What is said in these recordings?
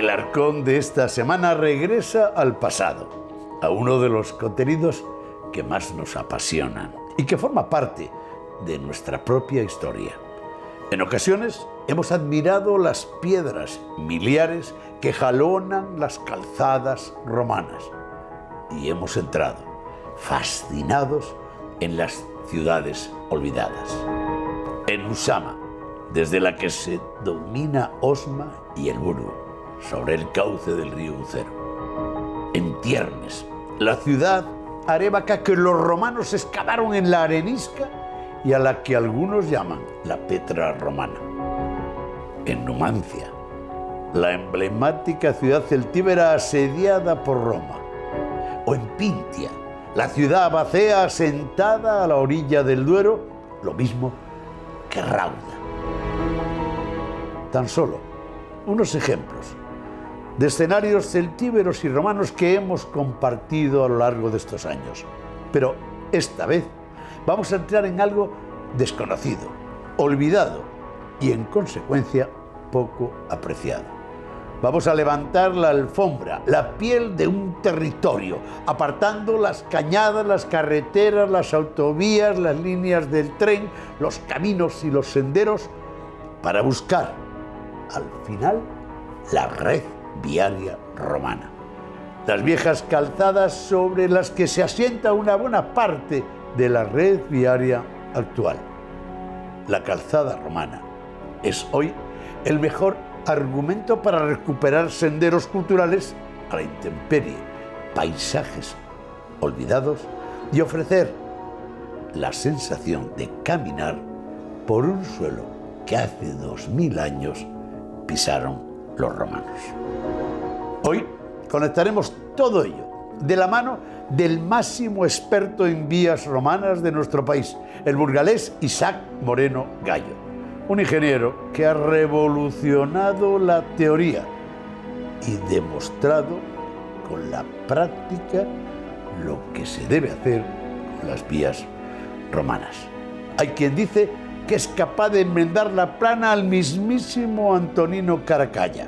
El Arcón de esta semana regresa al pasado, a uno de los contenidos que más nos apasionan y que forma parte de nuestra propia historia. En ocasiones hemos admirado las piedras miliares que jalonan las calzadas romanas y hemos entrado, fascinados, en las ciudades olvidadas. En Usama, desde la que se domina Osma y el Burgo, sobre el cauce del río Ucero. En Tiermes, la ciudad arébaca que los romanos excavaron en la arenisca y a la que algunos llaman la Petra romana. En Numancia, la emblemática ciudad celtíbera asediada por Roma. O en Pintia, la ciudad abacea asentada a la orilla del Duero, lo mismo que Rauda. Tan solo unos ejemplos de escenarios celtíberos y romanos que hemos compartido a lo largo de estos años. Pero esta vez vamos a entrar en algo desconocido, olvidado y en consecuencia poco apreciado. Vamos a levantar la alfombra, la piel de un territorio, apartando las cañadas, las carreteras, las autovías, las líneas del tren, los caminos y los senderos, para buscar, al final, la red viaria romana. Las viejas calzadas sobre las que se asienta una buena parte de la red viaria actual. La calzada romana es hoy el mejor argumento para recuperar senderos culturales a la intemperie, paisajes olvidados y ofrecer la sensación de caminar por un suelo que hace 2000 años pisaron los romanos. Hoy conectaremos todo ello de la mano del máximo experto en vías romanas de nuestro país, el burgalés Isaac Moreno Gallo, un ingeniero que ha revolucionado la teoría y demostrado con la práctica lo que se debe hacer con las vías romanas. Hay quien dice que es capaz de enmendar la plana al mismísimo Antonino Caracalla.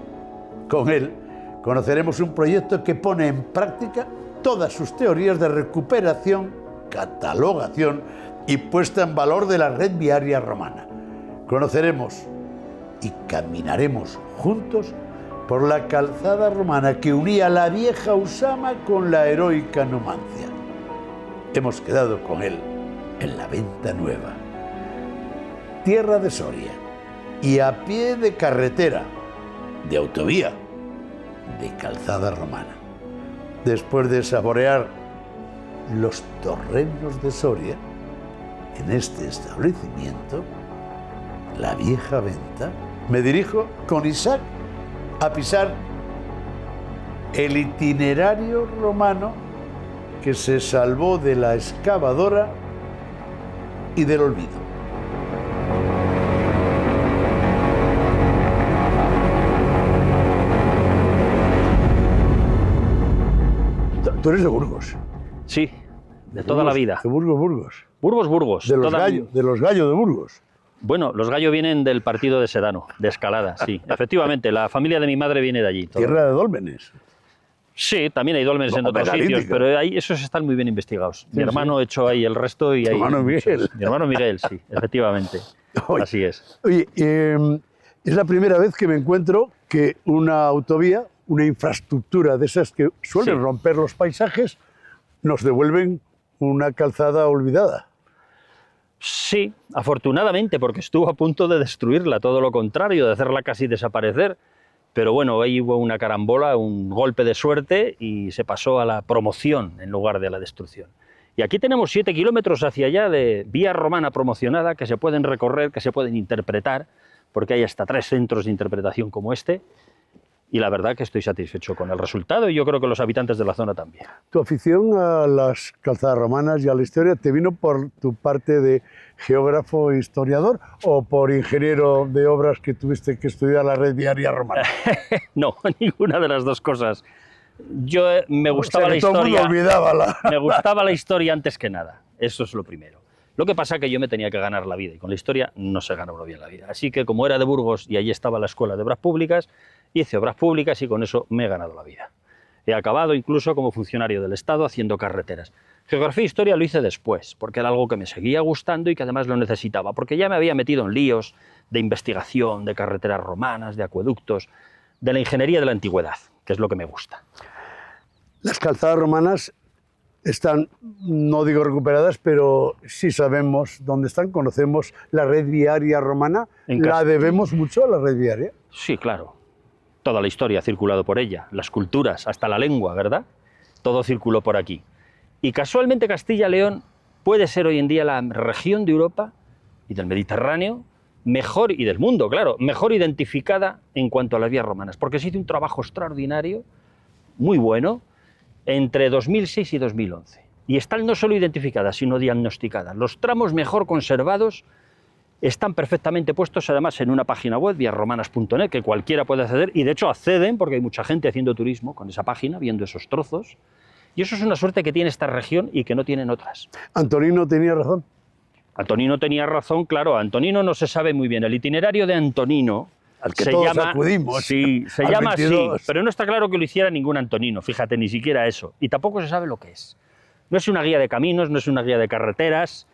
Con él conoceremos un proyecto que pone en práctica todas sus teorías de recuperación, catalogación y puesta en valor de la red viaria romana. Conoceremos y caminaremos juntos por la calzada romana que unía la vieja Usama con la heroica Numancia. Hemos quedado con él en la Venta Nueva, tierra de Soria, y a pie de carretera, de autovía, de calzada romana. Después de saborear los torrenos de Soria, en este establecimiento, la vieja Venta, me dirijo con Isaac a pisar el itinerario romano que se salvó de la excavadora y del olvido. Tú eres de Burgos. Sí, de toda la vida. De Burgos. Burgos. De los gallos de Burgos. Bueno, los gallos vienen del partido de Sedano, de Escalada, sí. Efectivamente, la familia de mi madre viene de allí. Tierra de dólmenes. Sí, también hay dólmenes en otros sitios, pero ahí esos están muy bien investigados. Mi hermano echó ahí el resto y ahí... Mi hermano Miguel. Mi hermano Miguel, sí, efectivamente. Oye, así es. Oye, es la primera vez que me encuentro que una autovía, una infraestructura de esas que suelen romper los paisajes, nos devuelven una calzada olvidada. Sí, afortunadamente, porque estuvo a punto de destruirla, todo lo contrario, de hacerla casi desaparecer. Pero bueno, ahí hubo una carambola, un golpe de suerte y se pasó a la promoción en lugar de a la destrucción. Y aquí tenemos 7 kilómetros hacia allá de vía romana promocionada que se pueden recorrer, que se pueden interpretar, porque hay hasta 3 centros de interpretación como este. Y la verdad que estoy satisfecho con el resultado y yo creo que los habitantes de la zona también. ¿Tu afición a las calzadas romanas y a la historia te vino por tu parte de geógrafo e historiador o por ingeniero de obras que tuviste que estudiar la red viaria romana? No, ninguna de las dos cosas. Yo me gustaba la historia. Todo el mundo olvidaba Me gustaba la historia antes que nada, eso es lo primero. Lo que pasa es que yo me tenía que ganar la vida y con la historia no se gana uno bien la vida. Así que como era de Burgos y allí estaba la Escuela de Obras Públicas, hice obras públicas y con eso me he ganado la vida. He acabado incluso como funcionario del Estado haciendo carreteras. Geografía e historia lo hice después, porque era algo que me seguía gustando y que además lo necesitaba, porque ya me había metido en líos de investigación, de carreteras romanas, de acueductos, de la ingeniería de la antigüedad, que es lo que me gusta. Las calzadas romanas están, no digo recuperadas, pero sí sabemos dónde están, conocemos la red viaria romana. ¿La debemos mucho a la red viaria? Sí, claro. Toda la historia ha circulado por ella, las culturas, hasta la lengua, ¿verdad? Todo circuló por aquí. Y casualmente Castilla-León puede ser hoy en día la región de Europa y del Mediterráneo mejor, y del mundo, claro, mejor identificada en cuanto a las vías romanas, porque se hizo un trabajo extraordinario, muy bueno, entre 2006 y 2011. Y están no solo identificadas, sino diagnosticadas. Los tramos mejor conservados están perfectamente puestos, además, en una página web, viasromanas.net, que cualquiera puede acceder, y de hecho acceden, porque hay mucha gente haciendo turismo con esa página, viendo esos trozos. Y eso es una suerte que tiene esta región y que no tienen otras. ¿Antonino tenía razón? Antonino tenía razón, claro. Antonino no se sabe muy bien. El itinerario de Antonino al que todos acudimos. Sí, se llama así, pero no está claro que lo hiciera ningún Antonino, fíjate, ni siquiera eso. Y tampoco se sabe lo que es. No es una guía de caminos, no es una guía de carreteras,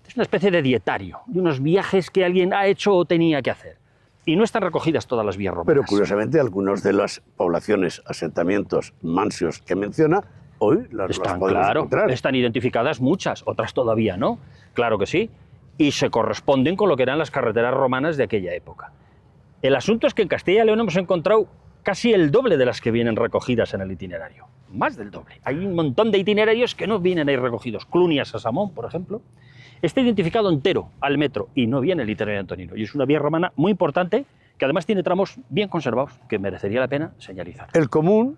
es una especie de dietario, de unos viajes que alguien ha hecho o tenía que hacer. Y no están recogidas todas las vías romanas. Pero curiosamente, algunas de las poblaciones, asentamientos, mansios que menciona, hoy las podemos encontrar. Están identificadas muchas, otras todavía no, claro que sí, y se corresponden con lo que eran las carreteras romanas de aquella época. El asunto es que en Castilla y León hemos encontrado casi el doble de las que vienen recogidas en el itinerario, más del doble. Hay un montón de itinerarios que no vienen ahí recogidos. Clunias a Samón, por ejemplo, está identificado entero al metro y no viene el itinerario de Antonino. Y es una vía romana muy importante que además tiene tramos bien conservados que merecería la pena señalizar. El común,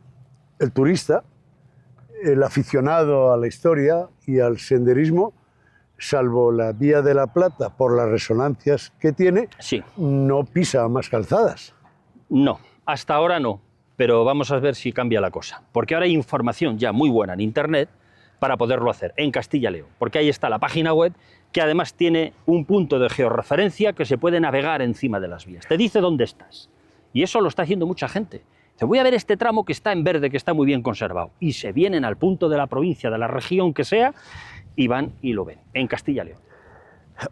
el turista, el aficionado a la historia y al senderismo, salvo la Vía de la Plata por las resonancias que tiene, sí, no pisa más calzadas. No, hasta ahora no, pero vamos a ver si cambia la cosa. Porque ahora hay información ya muy buena en Internet para poderlo hacer, en Castilla y León. Porque ahí está la página web, que además tiene un punto de georreferencia que se puede navegar encima de las vías. Te dice dónde estás. Y eso lo está haciendo mucha gente. Dice, voy a ver este tramo que está en verde, que está muy bien conservado. Y se vienen al punto de la provincia, de la región que sea, y van y lo ven, en Castilla y León.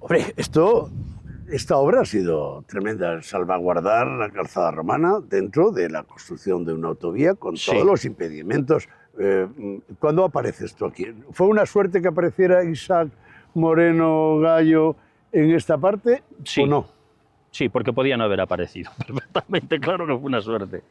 Hombre, esta obra ha sido tremenda, salvaguardar la calzada romana dentro de la construcción de una autovía con todos los impedimentos. ¿Cuándo aparece esto aquí? ¿Fue una suerte que apareciera Isaac Moreno Gallo en esta parte o no? Sí, porque podía no haber aparecido. Perfectamente claro que fue una suerte.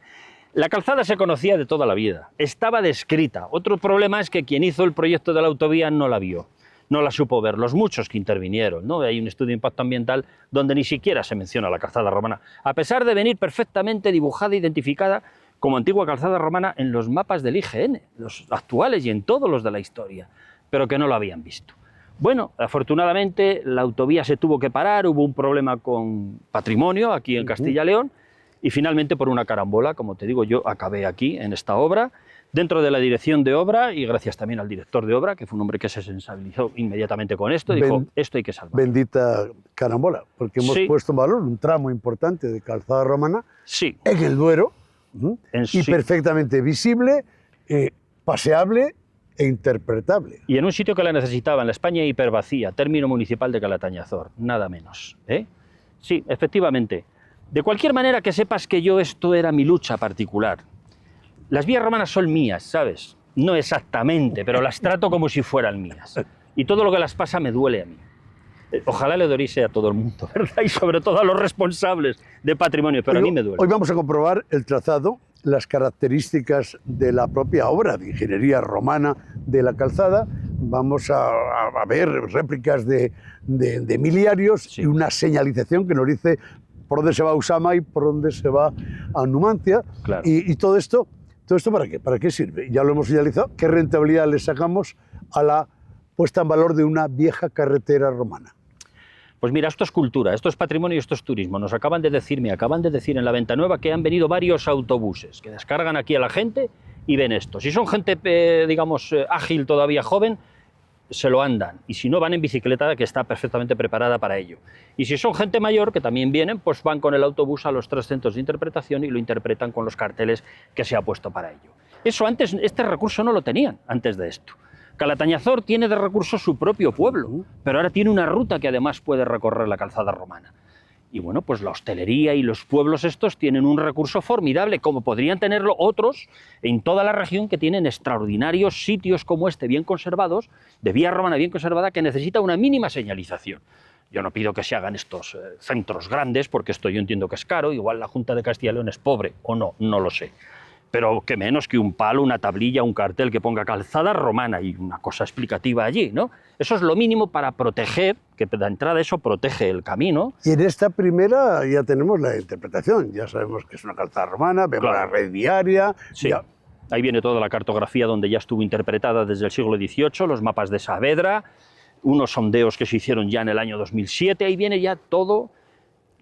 La calzada se conocía de toda la vida, estaba descrita. Otro problema es que quien hizo el proyecto de la autovía no la vio, no la supo ver, los muchos que intervinieron, ¿no? Hay un estudio de impacto ambiental donde ni siquiera se menciona la calzada romana, a pesar de venir perfectamente dibujada e identificada como antigua calzada romana en los mapas del IGN, los actuales y en todos los de la historia, pero que no lo habían visto. Bueno, afortunadamente la autovía se tuvo que parar, hubo un problema con patrimonio aquí en Castilla y León, y finalmente por una carambola, como te digo, yo acabé aquí en esta obra, dentro de la dirección de obra y gracias también al director de obra, que fue un hombre que se sensibilizó inmediatamente con esto y dijo, esto hay que salvar. Bendita carambola, porque hemos puesto en valor un tramo importante de calzada romana en el Duero y perfectamente visible, paseable e interpretable. Y en un sitio que la necesitaba, en la España hipervacía, término municipal de Calatañazor, nada menos. Sí, efectivamente. De cualquier manera, que sepas que esto era mi lucha particular. Las vías romanas son mías, ¿sabes? No exactamente, pero las trato como si fueran mías. Y todo lo que las pasa me duele a mí. Ojalá le doliese a todo el mundo, ¿verdad? Y sobre todo a los responsables de patrimonio, pero a mí me duele. Hoy vamos a comprobar el trazado, las características de la propia obra de ingeniería romana de la calzada. Vamos a ver réplicas de miliarios y una señalización que nos dice por dónde se va a Usama y por dónde se va a Numancia. Claro. Y todo esto ¿para qué? ¿Para qué sirve? Ya lo hemos señalizado. ¿Qué rentabilidad le sacamos a la puesta en valor de una vieja carretera romana? Pues mira, esto es cultura, esto es patrimonio y esto es turismo. Me acaban de decir en la Venta Nueva que han venido varios autobuses que descargan aquí a la gente y ven esto. Si son gente, digamos, ágil, todavía joven, se lo andan, y si no van en bicicleta, que está perfectamente preparada para ello. Y si son gente mayor, que también vienen, pues van con el autobús a los 3 centros de interpretación y lo interpretan con los carteles que se ha puesto para ello. Eso antes, este recurso no lo tenían antes de esto. Calatañazor tiene de recurso su propio pueblo, pero ahora tiene una ruta que además puede recorrer la calzada romana. Y bueno, pues la hostelería y los pueblos estos tienen un recurso formidable, como podrían tenerlo otros en toda la región que tienen extraordinarios sitios como este, bien conservados, de vía romana bien conservada, que necesita una mínima señalización. Yo no pido que se hagan estos centros grandes, porque esto yo entiendo que es caro, igual la Junta de Castilla y León es pobre, o no, no lo sé. Pero que menos que un palo, una tablilla, un cartel que ponga calzada romana y una cosa explicativa allí, ¿no? Eso es lo mínimo para proteger, que de entrada eso protege el camino. Y en esta primera ya tenemos la interpretación, ya sabemos que es una calzada romana, vemos Claro. la red viaria. Sí. Ya. Ahí viene toda la cartografía donde ya estuvo interpretada desde el siglo XVIII, los mapas de Saavedra, unos sondeos que se hicieron ya en el año 2007, ahí viene ya todo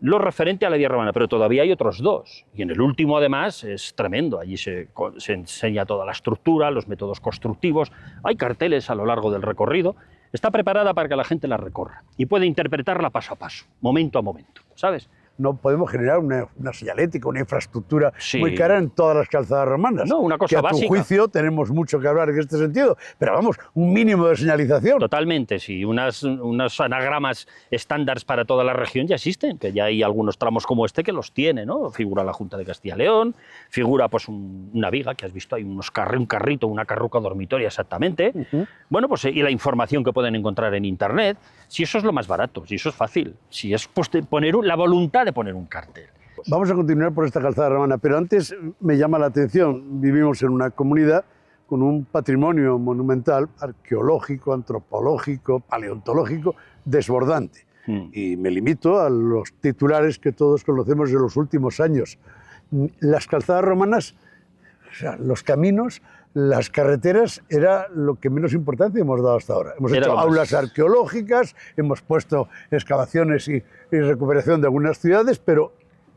lo referente a la vía romana, pero todavía hay otros dos. Y en el último, además, es tremendo. Allí se enseña toda la estructura, los métodos constructivos, hay carteles a lo largo del recorrido. Está preparada para que la gente la recorra y puede interpretarla paso a paso, momento a momento, ¿sabes? No podemos generar una señalética, una infraestructura Sí. muy cara en todas las calzadas romanas. No, una cosa que a básica. tu juicio tenemos mucho que hablar en este sentido, pero vamos, un mínimo de señalización. Totalmente, sí. Unos anagramas estándares para toda la región ya existen, que ya hay algunos tramos como este que los tiene, ¿no? Figura la Junta de Castilla y León, figura pues una viga, que has visto, hay un carrito, una carruca dormitoria exactamente. Bueno, pues y la información que pueden encontrar en Internet, si eso es lo más barato, si eso es fácil, si es pues, poner la voluntad de poner un cartel. Vamos a continuar por esta calzada romana, pero antes me llama la atención, vivimos en una comunidad con un patrimonio monumental, arqueológico, antropológico, paleontológico, desbordante. Y me limito a los titulares que todos conocemos de los últimos años. Las calzadas romanas, o sea, los caminos, las carreteras, era lo que menos importancia hemos dado hasta ahora. Hemos hecho aulas arqueológicas, hemos puesto excavaciones y recuperación de algunas ciudades, pero...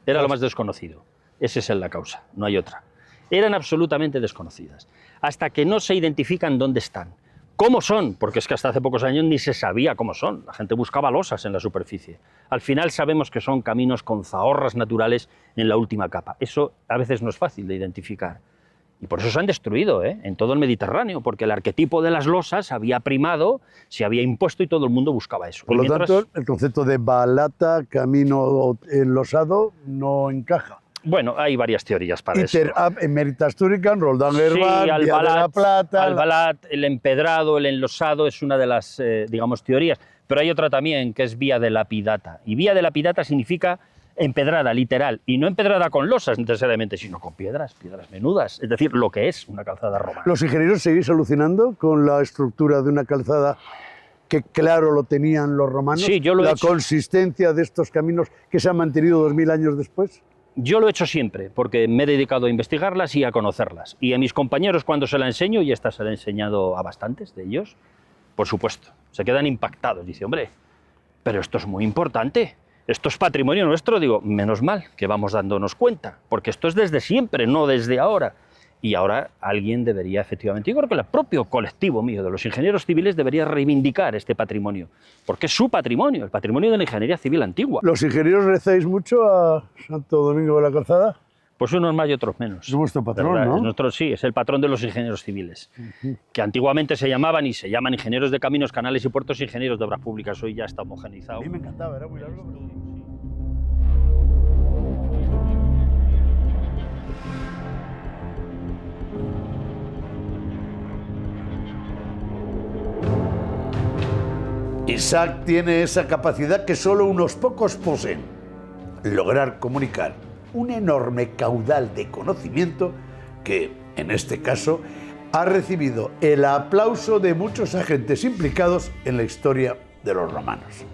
Era lo más desconocido. Esa es la causa, no hay otra. Eran absolutamente desconocidas. Hasta que no se identifican dónde están. ¿Cómo son? Porque es que hasta hace pocos años ni se sabía cómo son. La gente buscaba losas en la superficie. Al final sabemos que son caminos con zahorras naturales en la última capa. Eso a veces no es fácil de identificar. Y por eso se han destruido, en todo el Mediterráneo, porque el arquetipo de las losas había primado, se había impuesto y todo el mundo buscaba eso. Por lo tanto, el concepto de balata, camino enlosado, no encaja. Bueno, hay varias teorías para eso. Iter ab emeritas turicam, Roldán Herbal, Vía de la Plata... Albalat, el empedrado, el enlosado, es una de las, digamos, teorías. Pero hay otra también, que es vía de lapidata. Y vía de lapidata significa empedrada, literal, y no empedrada con losas necesariamente, sino con piedras menudas, es decir, lo que es una calzada romana. ¿Los ingenieros seguís alucinando con la estructura de una calzada que claro lo tenían los romanos? Sí, yo lo he hecho. ¿La consistencia de estos caminos que se han mantenido 2000 años después? Yo lo he hecho siempre, porque me he dedicado a investigarlas y a conocerlas. Y a mis compañeros cuando se la enseño, y esta se la he enseñado a bastantes de ellos, por supuesto, se quedan impactados. Dice, hombre, pero esto es muy importante. Esto es patrimonio nuestro. Digo, menos mal que vamos dándonos cuenta, porque esto es desde siempre, no desde ahora. Y ahora alguien debería, efectivamente, yo creo que el propio colectivo mío de los ingenieros civiles debería reivindicar este patrimonio, porque es su patrimonio, el patrimonio de la ingeniería civil antigua. ¿Los ingenieros rezáis mucho a Santo Domingo de la Calzada? Pues unos más y otros menos. Es vuestro patrón, ¿verdad? ¿no? Es nuestro, sí, es el patrón de los ingenieros civiles, que antiguamente se llamaban y se llaman ingenieros de caminos, canales y puertos, ingenieros de obras públicas. Hoy ya está homogeneizado. A mí me encantaba, era muy largo. Isaac tiene esa capacidad que solo unos pocos poseen: lograr comunicar un enorme caudal de conocimiento que, en este caso, ha recibido el aplauso de muchos agentes implicados en la historia de los romanos.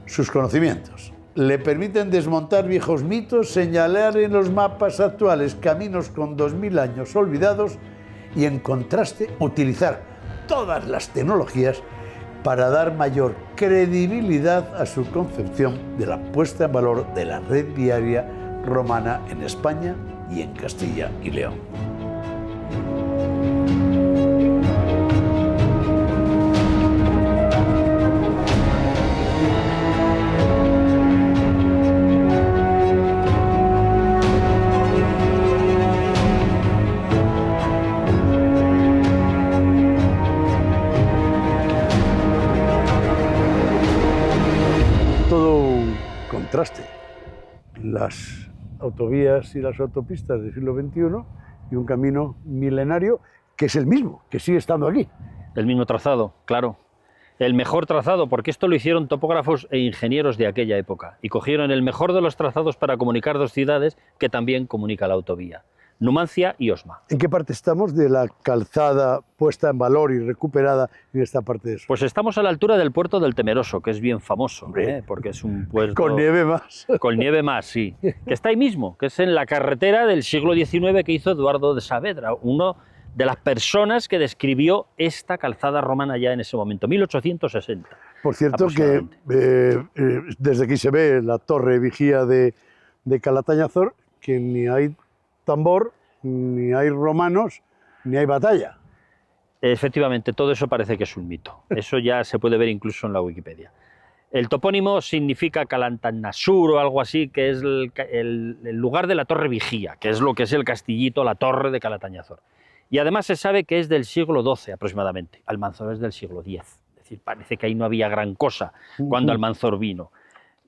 Sus conocimientos le permiten desmontar viejos mitos, señalar en los mapas actuales caminos con 2000 años olvidados y, en contraste, utilizar todas las tecnologías para dar mayor credibilidad a su concepción de la puesta en valor de la red viaria romana en España y en Castilla y León. contraste. Las autovías y las autopistas del siglo XXI y un camino milenario que es el mismo, que sigue estando aquí. El mismo trazado, claro. El mejor trazado, porque esto lo hicieron topógrafos e ingenieros de aquella época y cogieron el mejor de los trazados para comunicar dos ciudades que también comunica la autovía, Numancia y Osma. ¿En qué parte estamos de la calzada puesta en valor y recuperada en esta parte de eso? Pues estamos a la altura del puerto del Temeroso, que es bien famoso, porque es un puerto... Con nieve más. Con nieve más, sí. Que está ahí mismo, que es en la carretera del siglo XIX que hizo Eduardo de Saavedra, uno de las personas que describió esta calzada romana ya en ese momento, 1860. Por cierto que desde aquí se ve la torre vigía de Calatañazor, que ni hay tambor, ni hay romanos, ni hay batalla. Efectivamente, todo eso parece que es un mito. Eso ya se puede ver incluso en la Wikipedia. El topónimo significa Calatañazur o algo así, que es el lugar de la torre vigía, que es lo que es el castillito, la torre de Calatañazor. Y además se sabe que es del siglo XII aproximadamente. Almanzor es del siglo X. Es decir, parece que ahí no había gran cosa cuando Almanzor vino.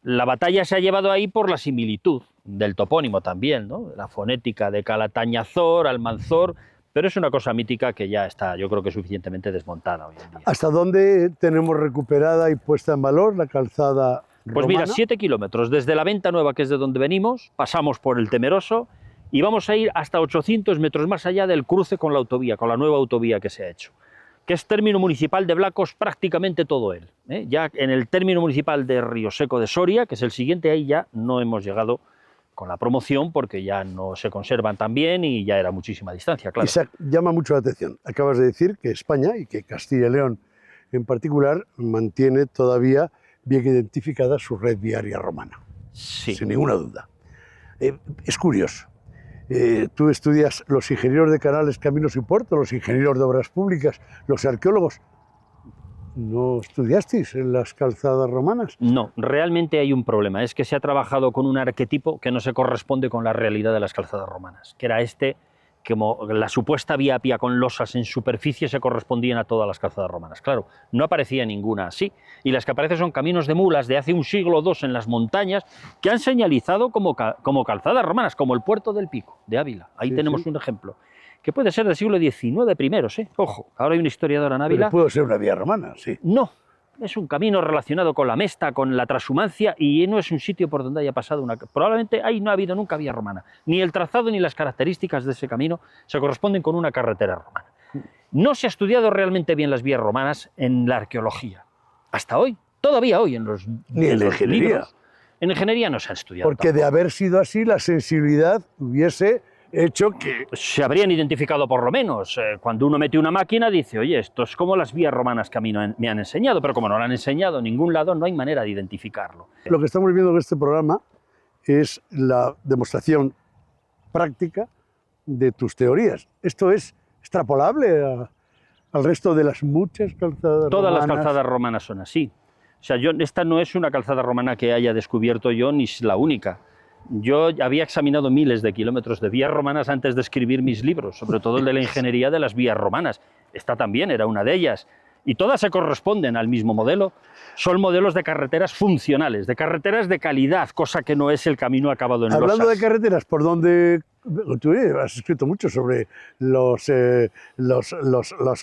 La batalla se ha llevado ahí por la similitud del topónimo también, ¿no? La fonética de Calatañazor, Almanzor, pero es una cosa mítica que ya está, yo creo que suficientemente desmontada hoy en día. ¿Hasta dónde tenemos recuperada y puesta en valor la calzada romana? Pues mira, 7 kilómetros. Desde la Venta Nueva, que es de donde venimos, pasamos por el Temeroso, y vamos a ir hasta 800 metros más allá del cruce con la autovía, con la nueva autovía que se ha hecho, que es término municipal de Blacos prácticamente todo él. Ya en el término municipal de Río Seco de Soria, que es el siguiente, ahí ya no hemos llegado con la promoción porque ya no se conservan tan bien y ya era muchísima distancia, claro. Isaac, llama mucho la atención. Acabas de decir que España y que Castilla y León en particular mantiene todavía bien identificada su red viaria romana. Sí. Sin ninguna duda. Es curioso. Tú estudias los ingenieros de canales, caminos y puertos, los ingenieros de obras públicas, los arqueólogos. ¿No estudiasteis en las calzadas romanas? No, realmente hay un problema. Es que se ha trabajado con un arquetipo que no se corresponde con la realidad de las calzadas romanas, que era como la supuesta vía apia con losas en superficie se correspondían a todas las calzadas romanas. Claro, no aparecía ninguna así. Y las que aparecen son caminos de mulas de hace un siglo o dos en las montañas que han señalizado como calzadas romanas, como el puerto del Pico de Ávila. Ahí tenemos un ejemplo, que puede ser del siglo XIX primeros, ¿eh? Ojo, ahora hay un historiador en Ávila... Pero puede ser una vía romana, sí. No, es un camino relacionado con la Mesta, con la transhumancia, y no es un sitio por donde haya pasado una... Probablemente ahí no ha habido nunca vía romana. Ni el trazado ni las características de ese camino se corresponden con una carretera romana. No se ha estudiado realmente bien las vías romanas en la arqueología. Hasta hoy, todavía hoy, en los Ni en la ingeniería. libros. En ingeniería no se ha estudiado. Porque tampoco. de haber sido así, la sensibilidad hubiese hecho que... Se habrían identificado por lo menos. Cuando uno mete una máquina dice, oye, esto es como las vías romanas que a mí me han enseñado, pero como no lo han enseñado en ningún lado, no hay manera de identificarlo. Lo que estamos viendo en este programa es la demostración práctica de tus teorías. ¿Esto es extrapolable al resto de las muchas calzadas Todas romanas? las calzadas romanas son así. O sea, esta no es una calzada romana que haya descubierto yo, ni es la única. Yo había examinado miles de kilómetros de vías romanas antes de escribir mis libros, sobre todo el de la ingeniería de las vías romanas. Esta también era una de ellas. Y todas se corresponden al mismo modelo. Son modelos de carreteras funcionales, de carreteras de calidad, cosa que no es el camino acabado en Hablando losas. de carreteras, ¿por dónde...? Tú has escrito mucho sobre los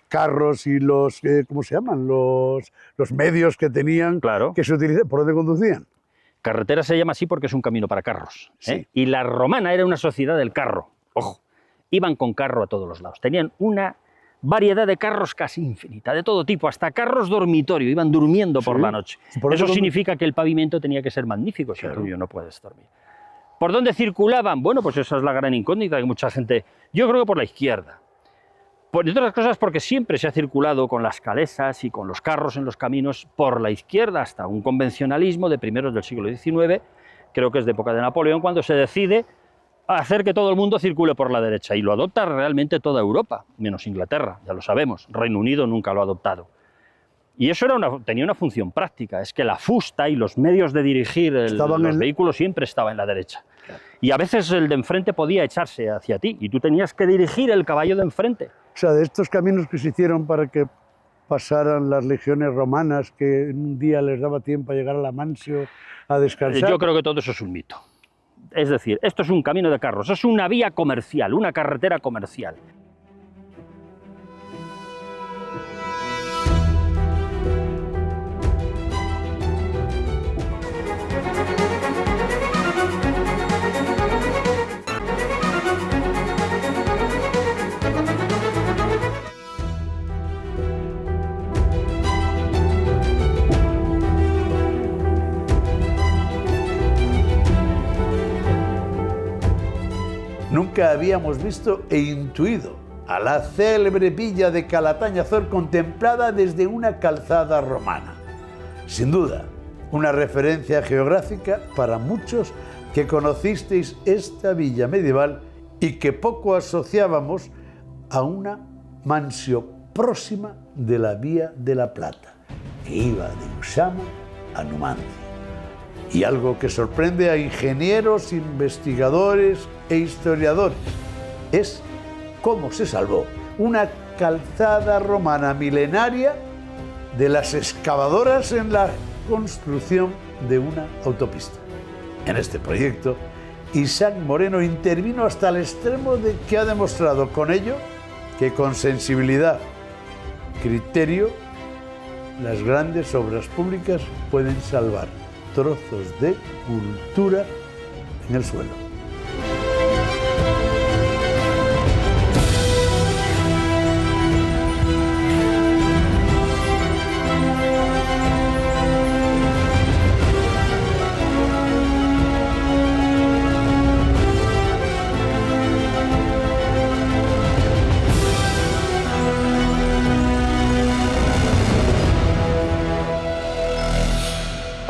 carros y los... ¿cómo se llaman? Los medios que tenían, Claro. que se utilizaban. ¿Por dónde conducían? Carretera se llama así porque es un camino para carros. Sí. Y la romana era una sociedad del carro. Ojo, iban con carro a todos los lados. Tenían una variedad de carros casi infinita, de todo tipo, hasta carros dormitorio, iban durmiendo por la noche. Por Eso eso significa que el pavimento tenía que ser magnífico, si tú no puedes dormir. ¿Por dónde circulaban? Bueno, pues esa es la gran incógnita que mucha gente... Yo creo que por la izquierda. Por otras cosas porque siempre se ha circulado con las calesas y con los carros en los caminos por la izquierda hasta un convencionalismo de primeros del siglo XIX, creo que es de época de Napoleón, cuando se decide hacer que todo el mundo circule por la derecha, y lo adopta realmente toda Europa, menos Inglaterra, ya lo sabemos. Reino Unido nunca lo ha adoptado. Y eso tenía una función práctica, es que la fusta y los medios de dirigir los vehículos siempre estaba en la derecha. Y a veces el de enfrente podía echarse hacia ti, y tú tenías que dirigir el caballo de enfrente. O sea, de estos caminos que se hicieron para que pasaran las legiones romanas, que en un día les daba tiempo a llegar a la Mansio a descansar? Yo creo que todo eso es un mito. Es decir, esto es un camino de carros, es una vía comercial, una carretera comercial. Nunca habíamos visto e intuido a la célebre villa de Calatañazor contemplada desde una calzada romana. Sin duda, una referencia geográfica para muchos que conocisteis esta villa medieval y que poco asociábamos a una mansio próxima de la Vía de la Plata, que iba de Usama a Numancia. Y algo que sorprende a ingenieros, investigadores e historiadores es cómo se salvó una calzada romana milenaria de las excavadoras en la construcción de una autopista. En este proyecto, Isaac Moreno intervino hasta el extremo de que ha demostrado con ello que con sensibilidad, criterio, las grandes obras públicas pueden salvar trozos de cultura en el suelo.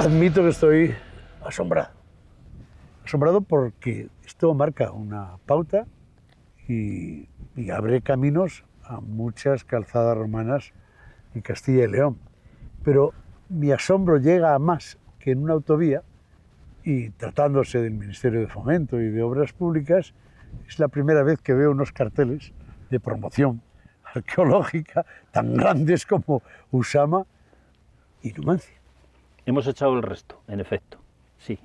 Admito que estoy asombrado. Asombrado porque esto marca una pauta y abre caminos a muchas calzadas romanas en Castilla y León. Pero mi asombro llega a más que en una autovía, y tratándose del Ministerio de Fomento y de Obras Públicas, es la primera vez que veo unos carteles de promoción arqueológica tan grandes como Usama y Numancia. Hemos echado el resto, en efecto, sí.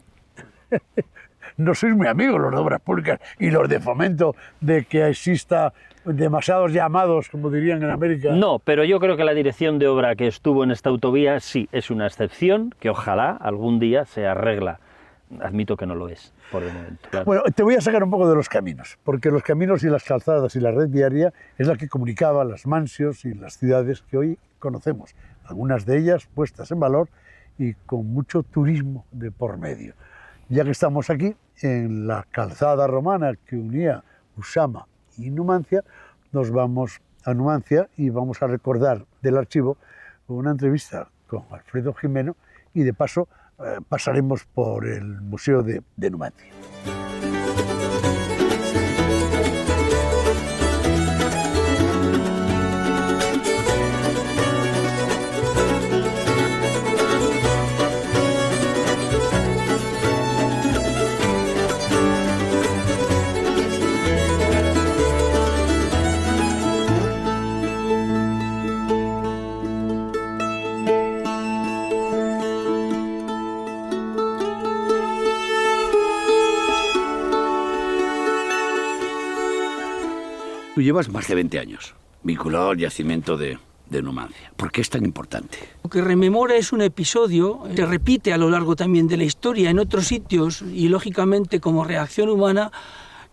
No sois muy amigos los de Obras Públicas y los de Fomento de que exista demasiados llamados, como dirían en América. No, pero yo creo que la dirección de obra que estuvo en esta autovía sí es una excepción que ojalá algún día se arregla. Admito que no lo es, por el momento. Claro. Bueno, te voy a sacar un poco de los caminos, porque los caminos y las calzadas y la red viaria es la que comunicaba las mansios y las ciudades que hoy conocemos, algunas de ellas puestas en valor y con mucho turismo de por medio. Ya que estamos aquí, en la calzada romana que unía Usama y Numancia, nos vamos a Numancia y vamos a recordar del archivo una entrevista con Alfredo Jimeno y de paso pasaremos por el Museo de Numancia. Tú llevas más de 20 años vinculado al yacimiento de Numancia. ¿Por qué es tan importante? Lo que rememora es un episodio que se repite a lo largo también de la historia en otros sitios y, lógicamente, como reacción humana,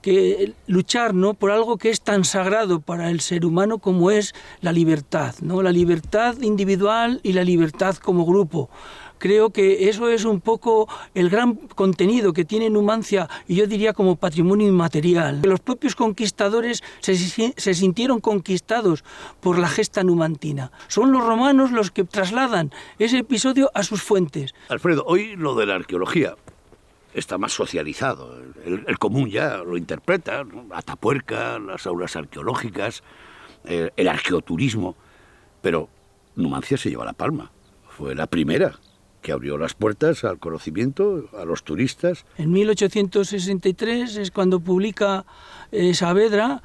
que luchar, ¿no?, por algo que es tan sagrado para el ser humano como es la libertad, ¿no? La libertad individual y la libertad como grupo. Creo que eso es un poco el gran contenido que tiene Numancia, y yo diría como patrimonio inmaterial. Los propios conquistadores se sintieron conquistados por la gesta numantina. Son los romanos los que trasladan ese episodio a sus fuentes. Alfredo, hoy lo de la arqueología está más socializado. El común ya lo interpreta, ¿no? Atapuerca, las aulas arqueológicas, el arqueoturismo. Pero Numancia se lleva la palma. Fue la primera que abrió las puertas al conocimiento, a los turistas. En 1863 es cuando publica Saavedra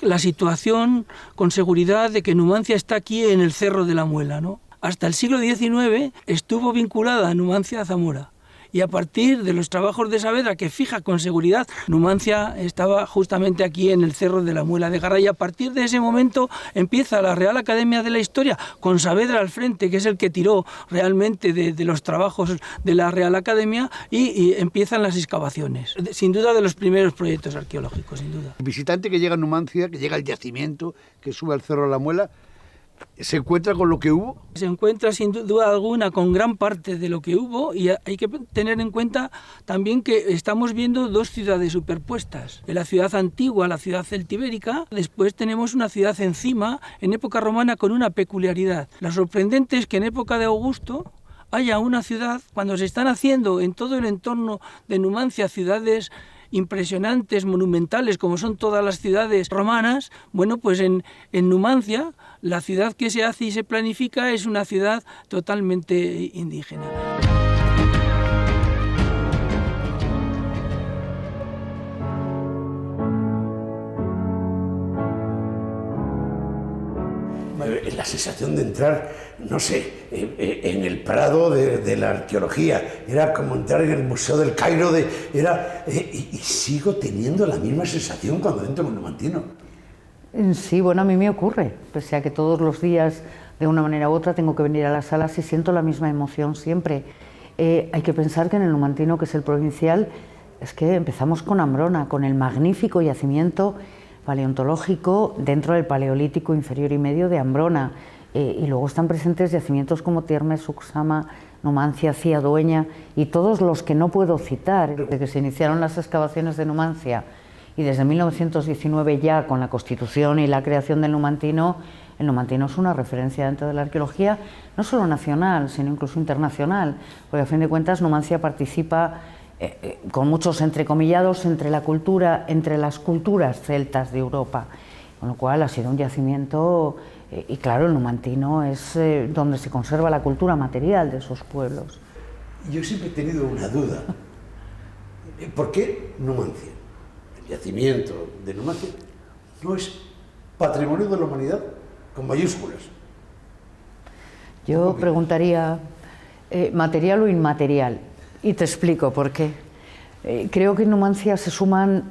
la situación con seguridad de que Numancia está aquí en el Cerro de la Muela, ¿no? Hasta el siglo XIX estuvo vinculada a Numancia a Zamora. Y a partir de los trabajos de Saavedra, que fija con seguridad, Numancia estaba justamente aquí en el Cerro de la Muela de Garay. Y a partir de ese momento empieza la Real Academia de la Historia, con Saavedra al frente, que es el que tiró realmente de los trabajos de la Real Academia, y empiezan las excavaciones. Sin duda de los primeros proyectos arqueológicos, sin duda. El visitante que llega a Numancia, que llega al yacimiento, que sube al Cerro de la Muela, ¿se encuentra con lo que hubo? Se encuentra sin duda alguna con gran parte de lo que hubo, y hay que tener en cuenta también que estamos viendo dos ciudades superpuestas. La ciudad antigua, la ciudad celtibérica, después tenemos una ciudad encima, en época romana, con una peculiaridad. Lo sorprendente es que en época de Augusto haya una ciudad, cuando se están haciendo en todo el entorno de Numancia ciudades impresionantes, monumentales, como son todas las ciudades romanas, bueno, pues en Numancia la ciudad que se hace y se planifica es una ciudad totalmente indígena. La sensación de entrar, no sé, en el Prado de la arqueología, era como entrar en el Museo del Cairo, y sigo teniendo la misma sensación cuando entro en un numantino. Sí, bueno, a mí me ocurre, pese a que todos los días, de una manera u otra, tengo que venir a las salas y siento la misma emoción siempre. Hay que pensar que en el numantino, que es el provincial, es que empezamos con Ambrona, con el magnífico yacimiento paleontológico dentro del Paleolítico inferior y medio de Ambrona, y luego están presentes yacimientos como Tiermes, Uxama, Numancia, Ciadueña y todos los que no puedo citar. Desde que se iniciaron las excavaciones de Numancia y desde 1919 ya con la constitución y la creación del numantino, el numantino es una referencia dentro de la arqueología no solo nacional, sino incluso internacional, porque a fin de cuentas Numancia participa con muchos entrecomillados entre la cultura, entre las culturas celtas de Europa, con lo cual ha sido un yacimiento, y claro, el numantino es donde se conserva la cultura material de esos pueblos. Yo siempre he tenido una duda. ¿Por qué Numancia, el yacimiento de Numancia, no es patrimonio de la humanidad con mayúsculas? Yo preguntaría, ¿material o inmaterial? Y te explico por qué. Creo que en Numancia se suman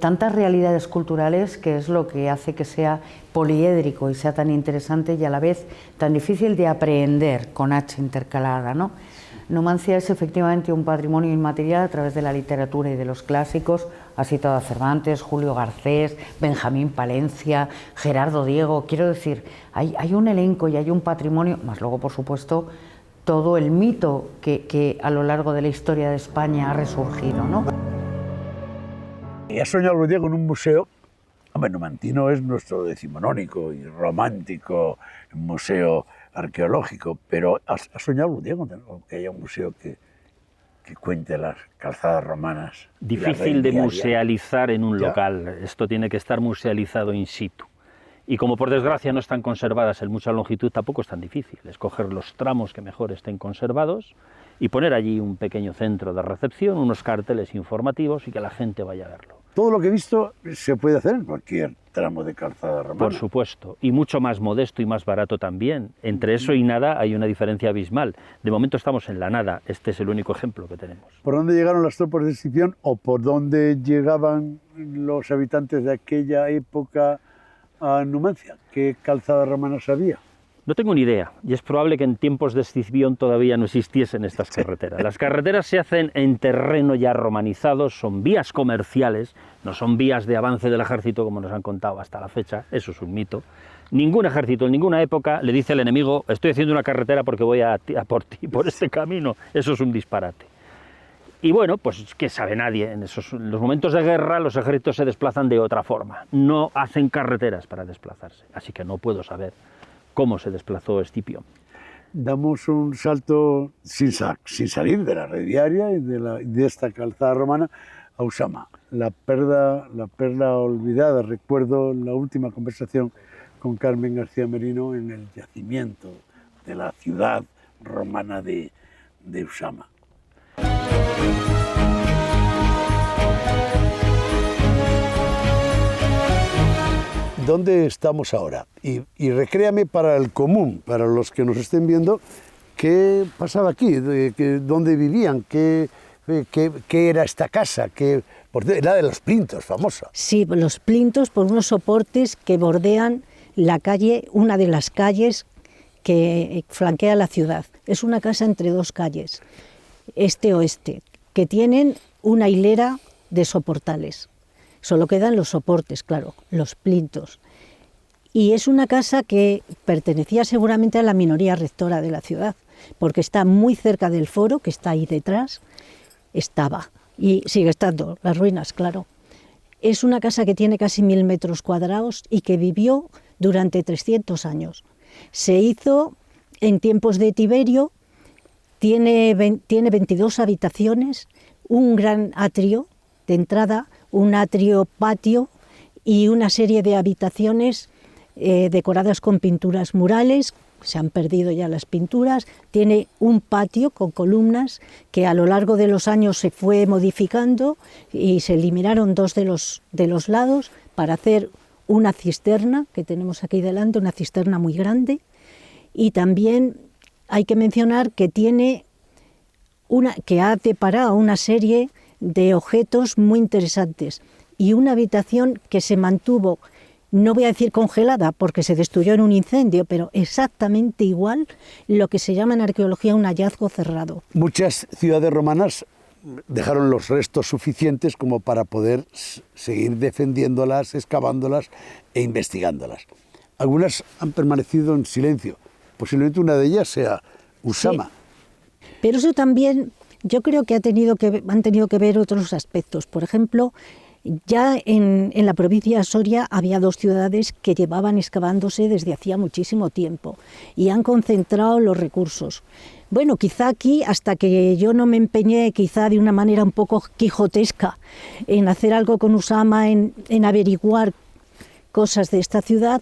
tantas realidades culturales, que es lo que hace que sea poliédrico y sea tan interesante y a la vez tan difícil de aprehender con H intercalada, ¿no? Numancia es efectivamente un patrimonio inmaterial a través de la literatura y de los clásicos. Ha citado a Cervantes, Julio Garcés, Benjamín Palencia, Gerardo Diego. Quiero decir, hay un elenco y hay un patrimonio, más luego, por supuesto, todo el mito que a lo largo de la historia de España ha resurgido, ¿no? ¿Y has soñado algún día con un museo? Hombre, Numantino es nuestro decimonónico y romántico museo arqueológico, pero ¿has soñado algún día con que haya un museo que cuente las calzadas romanas? Difícil de musealizar en un local, esto tiene que estar musealizado in situ. Y como por desgracia no están conservadas en mucha longitud, tampoco es tan difícil. Escoger los tramos que mejor estén conservados y poner allí un pequeño centro de recepción, unos carteles informativos y que la gente vaya a verlo. Todo lo que he visto se puede hacer en cualquier tramo de calzada romana. Por supuesto, y mucho más modesto y más barato también. Entre eso y nada hay una diferencia abismal. De momento estamos en la nada, este es el único ejemplo que tenemos. ¿Por dónde llegaron las tropas de Escipión o por dónde llegaban los habitantes de aquella época a Numancia? ¿Qué calzadas romanas había? No tengo ni idea, y es probable que en tiempos de Escipión todavía no existiesen estas carreteras. Las carreteras se hacen en terreno ya romanizado, son vías comerciales, no son vías de avance del ejército como nos han contado hasta la fecha, eso es un mito. Ningún ejército en ninguna época le dice al enemigo, estoy haciendo una carretera porque voy a por ti, por este camino, eso es un disparate. Y bueno, pues ¿qué sabe nadie? En los momentos de guerra los ejércitos se desplazan de otra forma, no hacen carreteras para desplazarse, así que no puedo saber cómo se desplazó Escipión. Damos un salto sin salir de la red diaria y de esta calzada romana a Uxama, la perla olvidada. Recuerdo la última conversación con Carmen García Merino en el yacimiento de la ciudad romana de de Usama. ¿Dónde estamos ahora? Y recréame para el común, para los que nos estén viendo, ¿qué pasaba aquí? ¿Dónde vivían? ¿Qué era esta casa? Era de los plintos, famosa. Sí, los plintos por unos soportes que bordean la calle, una de las calles que flanquea la ciudad. Es una casa entre dos calles, este-oeste, que tienen una hilera de soportales. Solo quedan los soportes, claro, los plintos. Y es una casa que pertenecía seguramente a la minoría rectora de la ciudad, porque está muy cerca del foro, que está ahí detrás, estaba, y sigue estando, las ruinas, claro. Es una casa que tiene casi 1000 metros cuadrados y que vivió durante 300 años. Se hizo en tiempos de Tiberio, tiene 22 habitaciones, un gran atrio de entrada, un atrio patio y una serie de habitaciones decoradas con pinturas murales. Se han perdido ya las pinturas. Tiene un patio con columnas que a lo largo de los años se fue modificando y se eliminaron dos de los lados para hacer una cisterna que tenemos aquí delante, una cisterna muy grande. Y también hay que mencionar que que ha deparado una serie de objetos muy interesantes y una habitación que se mantuvo, no voy a decir congelada porque se destruyó en un incendio, pero exactamente igual, lo que se llama en arqueología un hallazgo cerrado. Muchas ciudades romanas dejaron los restos suficientes como para poder seguir defendiéndolas, excavándolas e investigándolas. Algunas han permanecido en silencio. Posiblemente una de ellas sea Usama. Sí. Pero eso también, yo creo que han tenido que ver otros aspectos. Por ejemplo, ya en la provincia de Soria había dos ciudades que llevaban excavándose desde hacía muchísimo tiempo y han concentrado los recursos. Bueno, quizá aquí, hasta que yo no me empeñé, quizá de una manera un poco quijotesca, en hacer algo con Usama, en averiguar cosas de esta ciudad,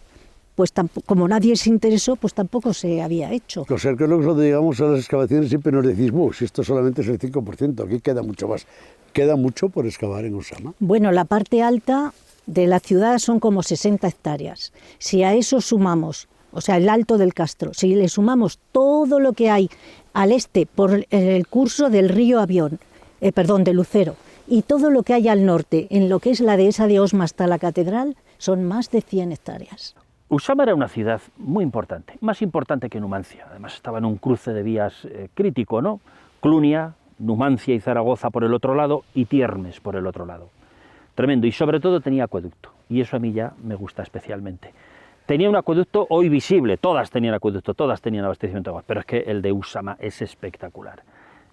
pues como nadie se interesó, pues tampoco se había hecho. Los arqueólogos, cuando llegamos a las excavaciones, siempre nos decís, si esto solamente es el 5%, aquí queda mucho más. ¿Queda mucho por excavar en Usama? Bueno, la parte alta de la ciudad son como 60 hectáreas. Si a eso sumamos, o sea, el alto del Castro, si le sumamos todo lo que hay al este por el curso del río Avión, de Lucero, y todo lo que hay al norte, en lo que es la dehesa de Osma hasta la catedral, son más de 100 hectáreas. Usama era una ciudad muy importante, más importante que Numancia. Además estaba en un cruce de vías crítico, ¿no? Clunia, Numancia y Zaragoza por el otro lado y Tiermes por el otro lado. Tremendo, y sobre todo tenía acueducto, y eso a mí ya me gusta especialmente. Tenía un acueducto hoy visible, todas tenían acueducto, todas tenían abastecimiento de agua, pero es que el de Usama es espectacular.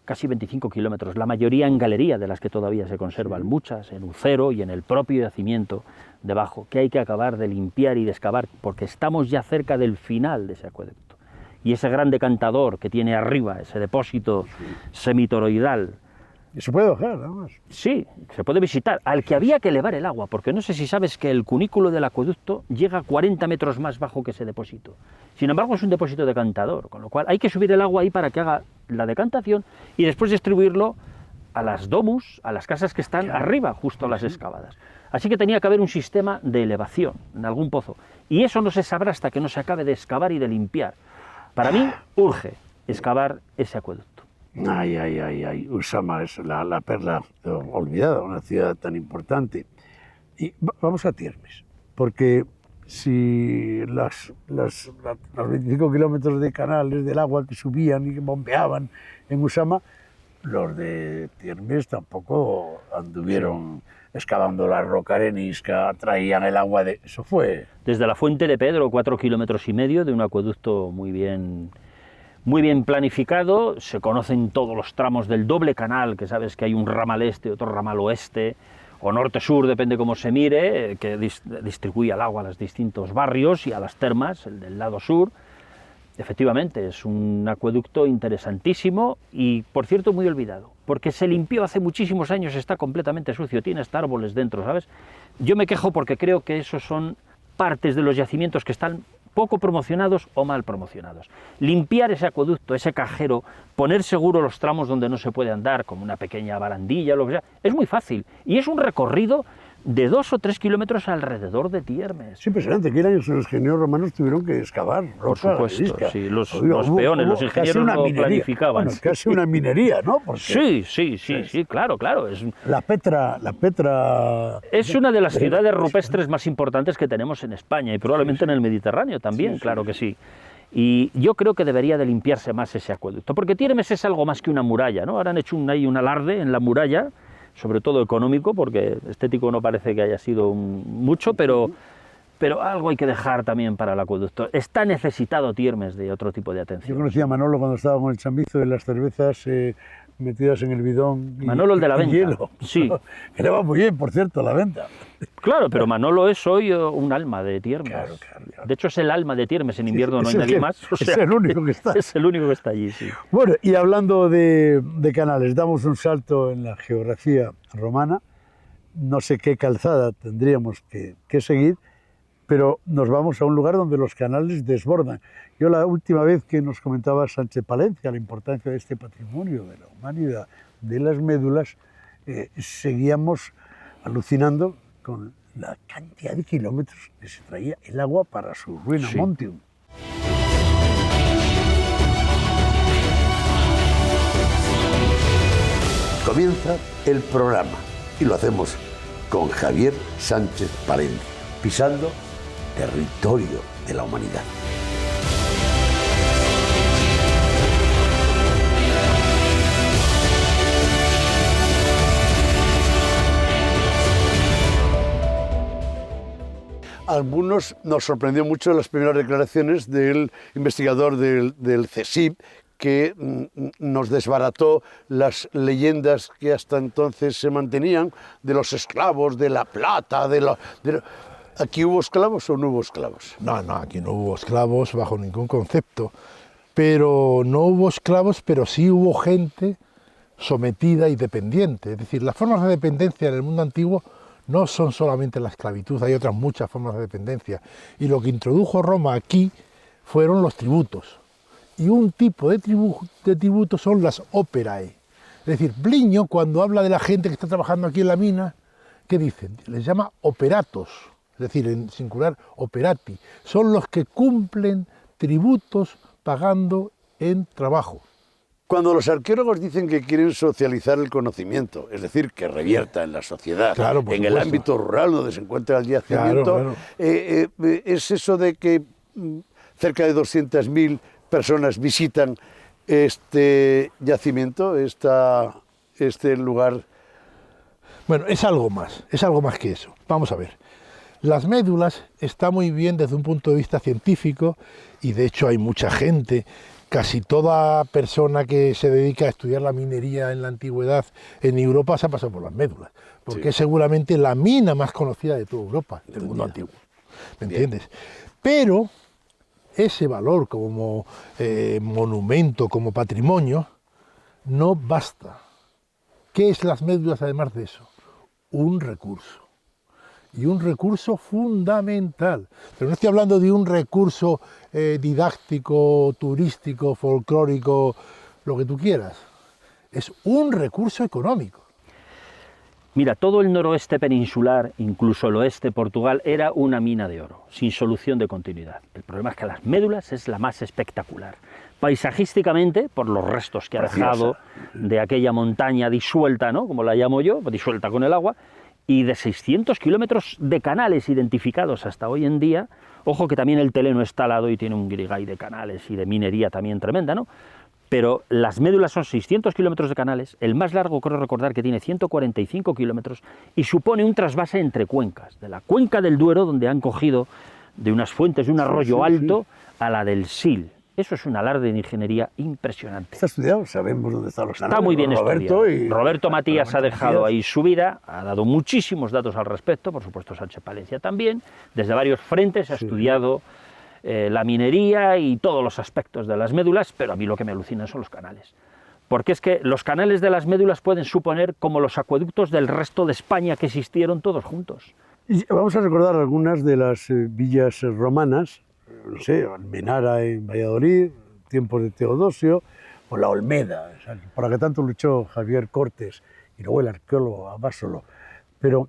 Casi 25 kilómetros, la mayoría en galería, de las que todavía se conservan, muchas en Ucero y en el propio yacimiento debajo, que hay que acabar de limpiar y de excavar, porque estamos ya cerca del final de ese acueducto. Y ese gran decantador que tiene arriba, ese depósito semitoroidal. ¿Y se puede bajar, nada más? Sí, se puede visitar, al que había que elevar el agua, porque no sé si sabes que el cunículo del acueducto llega 40 metros más bajo que ese depósito. Sin embargo, es un depósito decantador, con lo cual hay que subir el agua ahí para que haga la decantación y después distribuirlo a las domus, a las casas que están arriba, justo a las excavadas. Así que tenía que haber un sistema de elevación en algún pozo, y eso no se sabrá hasta que no se acabe de excavar y de limpiar. Para mí, urge excavar ese acueducto. Ay, Usama es la perla olvidada, una ciudad tan importante. Y vamos a Tiermes, porque si los 25 kilómetros de canales del agua que subían y que bombeaban en Usama, los de Tiermes tampoco anduvieron excavando la roca arenisca, traían el agua de... Eso fue... Desde la Fuente de Pedro, 4,5 kilómetros de un acueducto muy bien planificado, se conocen todos los tramos del doble canal, que sabes que hay un ramal este, otro ramal oeste, o norte-sur, depende cómo se mire, que distribuye el agua a los distintos barrios y a las termas, el del lado sur. Efectivamente, es un acueducto interesantísimo y, por cierto, muy olvidado, porque se limpió hace muchísimos años, está completamente sucio, tiene hasta árboles dentro, ¿sabes? Yo me quejo porque creo que esos son partes de los yacimientos que están poco promocionados o mal promocionados. Limpiar ese acueducto, ese cajero, poner seguro los tramos donde no se puede andar, como una pequeña barandilla o lo que sea, es muy fácil. Y es un recorrido de 2 o 3 kilómetros alrededor de Tiermes. Es impresionante, que años los ingenieros romanos tuvieron que excavar roca. Por supuesto, isca. sí, los Hubo peones, los casi ingenieros una lo minería. planificaban. Bueno, casi una minería, ¿no? Porque Sí, claro. la Petra... Es una de las ciudades rupestres más importantes que tenemos en España y probablemente en el Mediterráneo también, claro que sí. Y yo creo que debería de limpiarse más ese acueducto, porque Tiermes es algo más que una muralla, ¿no? Ahora han hecho ahí un alarde en la muralla, sobre todo económico, porque estético no parece que haya sido mucho, pero algo hay que dejar también para el acueducto. Está necesitado Tiermes de otro tipo de Yo atención. conocí a Manolo cuando estaba con el chambizo de las cervezas metidas en el bidón. Manolo, el de la y venta. hielo. Sí. Que le va muy bien, por cierto, la venta. Claro, pero Manolo es hoy un alma de Tiermes. Claro. De hecho, es el alma de Tiermes, en invierno no hay el nadie que- más. O es sea, el único que está. Es el único que está allí, sí. Bueno, y hablando de canales, damos un salto en la geografía romana. No sé qué calzada tendríamos que seguir, pero nos vamos a un lugar donde los canales desbordan. Yo la última vez que nos comentaba Sánchez Palencia la importancia de este patrimonio de la humanidad, de las médulas, seguíamos alucinando con la cantidad de kilómetros que se traía el agua para su ruina Sí. Montium. Comienza el programa y lo hacemos con Javier Sánchez Palencia, pisando territorio de la humanidad. Algunos nos sorprendió mucho las primeras declaraciones del investigador del CSIC, que nos desbarató las leyendas que hasta entonces se mantenían de los esclavos, de la plata, ¿Aquí hubo esclavos o no hubo esclavos? No, aquí no hubo esclavos bajo ningún concepto, pero no hubo esclavos, pero sí hubo gente sometida y dependiente. Es decir, las formas de dependencia en el mundo antiguo no son solamente la esclavitud, hay otras muchas formas de dependencia. Y lo que introdujo Roma aquí fueron los tributos. Y un tipo de tributo son las operae. Es decir, Plinio, cuando habla de la gente que está trabajando aquí en la mina, ¿qué dicen? Les llama operatos, es decir, en singular operati. Son los que cumplen tributos pagando en trabajo. Cuando los arqueólogos dicen que quieren socializar el conocimiento, es decir, que revierta en la sociedad, Claro, por en el supuesto. ámbito rural donde se encuentra el yacimiento, Claro. es eso de que cerca de 200.000 personas visitan este yacimiento, este lugar. Bueno, es algo más que eso. Vamos a ver. Las médulas está muy bien desde un punto de vista científico y de hecho hay mucha gente, casi toda persona que se dedica a estudiar la minería en la antigüedad en Europa se ha pasado por las médulas, porque es seguramente la mina más conocida de toda Europa, del mundo antiguo. ¿Me entiendes? Pero ese valor como monumento, como patrimonio, no basta. ¿Qué es las médulas además de eso? Un recurso. Y un recurso fundamental. Pero no estoy hablando de un recurso didáctico, turístico, folclórico, lo que tú quieras. Es un recurso económico. Mira, todo el noroeste peninsular, incluso el oeste de Portugal, era una mina de oro, sin solución de continuidad. El problema es que las médulas es la más espectacular. Paisajísticamente, por los restos que ha dejado de aquella montaña disuelta, ¿no?, como la llamo yo, disuelta con el agua, y de 600 kilómetros de canales identificados hasta hoy en día. Ojo que también el Teleno está al lado y tiene un guirigay de canales y de minería también tremenda, ¿no? Pero las médulas son 600 kilómetros de canales, el más largo creo recordar que tiene 145 kilómetros y supone un trasvase entre cuencas, de la cuenca del Duero, donde han cogido de unas fuentes de un arroyo alto, a la del Sil. Eso es un alarde de ingeniería impresionante. Está estudiado, sabemos dónde están los canales. Está muy bien Roberto estudiado. Roberto Matías ha dejado Matías. ahí su vida, ha dado muchísimos datos al respecto, por supuesto Sánchez Palencia también, desde varios frentes ha estudiado la minería y todos los aspectos de las médulas, pero a mí lo que me alucina son los canales. Porque es que los canales de las médulas pueden suponer como los acueductos del resto de España que existieron todos juntos. Y vamos a recordar algunas de las villas romanas, no sé, Almenara en Valladolid, tiempos de Teodosio, o la Olmeda, o sea, por la que tanto luchó Javier Cortes, y luego el arqueólogo Abásolo. Pero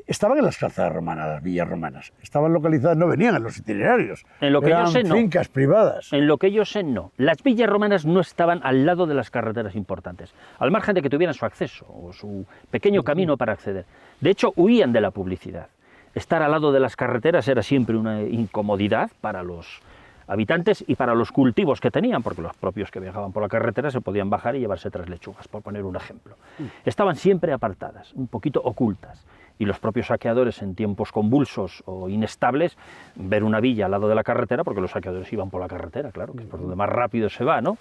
estaban en las calzadas romanas, las villas romanas. Estaban localizadas, no venían en los itinerarios. En lo que eran yo sé, no. fincas privadas. En lo que yo sé, no. Las villas romanas no estaban al lado de las carreteras importantes, al margen de que tuvieran su acceso o su pequeño camino para acceder. De hecho, huían de la publicidad. Estar al lado de las carreteras era siempre una incomodidad para los habitantes y para los cultivos que tenían, porque los propios que viajaban por la carretera se podían bajar y llevarse 3 lechugas, por poner un ejemplo. Estaban siempre apartadas, un poquito ocultas, y los propios saqueadores en tiempos convulsos o inestables, ver una villa al lado de la carretera, porque los saqueadores iban por la carretera, claro, que es por donde más rápido se va, ¿no?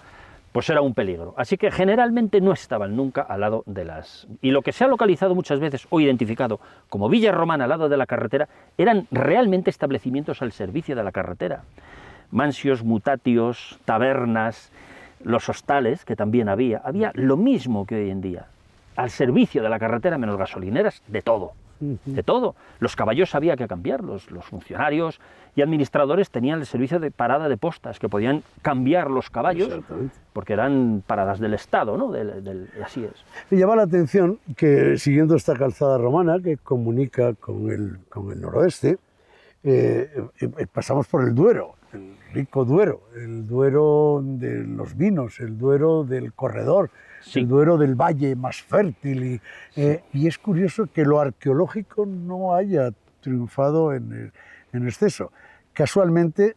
Pues era un peligro. Así que generalmente no estaban nunca al lado de las... Y lo que se ha localizado muchas veces o identificado como villa romana al lado de la carretera eran realmente establecimientos al servicio de la carretera. Mansios, mutatios, tabernas, los hostales, que también había lo mismo que hoy en día, al servicio de la carretera, menos gasolineras, de todo, de todo. Los caballos había que cambiarlos, los funcionarios y administradores tenían el servicio de parada de postas, que podían cambiar los caballos, porque eran paradas del Estado, ¿no? Así es. Me llama la atención que, siguiendo esta calzada romana que comunica con el noroeste, pasamos por el Duero, el rico Duero, el Duero de los vinos, el Duero del corredor, sí, el Duero del valle más fértil. Y es curioso que lo arqueológico no haya triunfado en exceso. Casualmente,